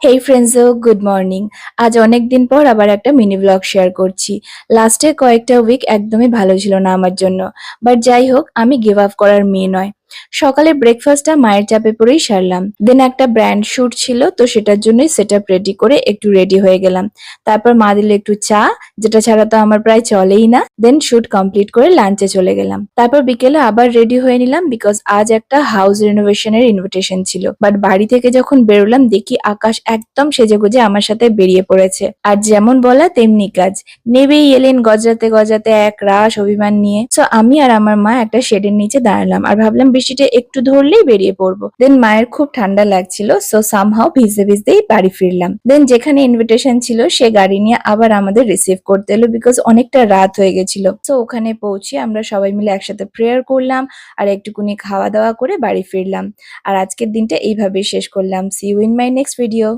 হেই ফ্রেন্ডসো, good morning. আজ অনেক দিন পর আবার একটা মিনি ব্লগ শেয়ার করছি। লাস্টের কয়েকটা উইক একদমই ভালো ছিল না আমার জন্য। বাট যাই হোক, আমি গিভ আপ করার মেয়ে নয়। সকালে ব্রেকফাস্টটা মায়ের চাপে পড়েই সারলাম। দেন একটা ব্র্যান্ড শুট ছিল, তো সেটার জন্যই সেট আপ রেডি করে একটু রেডি হয়ে গেলাম। তারপর মা দিল একটু চা, যেটা ছাড়া তো আমার প্রায় চলেই না। দেন শুট কমপ্লিট করে লাঞ্চে চলে গেলাম। তারপর বিকেলে আবার রেডি হয়ে নিলাম, বিকজ আজ একটা হাউস রিনোভেশনের ইনভিটেশন ছিল। বাট বাড়ি থেকে যখন বেরোলাম দেখি আকাশ একদম সেজেগুজে আমার সাথে বেরিয়ে পড়েছে। আর যেমন বলা তেমনি কাজ, নেবেই এলেন গজরাতে গজরাতে এক রাশ অভিমান নিয়ে। সো আমি আর আমার মা একটা শেডের নিচে দাঁড়ালাম আর ভাবলাম বৃষ্টিটা একটু ধরলেই বেরিয়ে পড়বো। দেন মায়ের খুব ঠান্ডা লাগছিল, সো সামহাও ভিজতে ভিজতেই বাড়ি ফিরলাম। দেন যেখানে ইনভিটেশন ছিল সে গাড়ি নিয়ে আবার আমাদের রিসিভ করতে এলো, বিকজ অনেকটা রাত হয়ে গেছিল। সো ওখানে পৌঁছে আমরা সবাই মিলে একসাথে প্রেয়ার করলাম আর একটুকুনি খাওয়া দাওয়া করে বাড়ি ফিরলাম। আর আজকের দিনটা এইভাবেই শেষ করলাম। See you in my next video.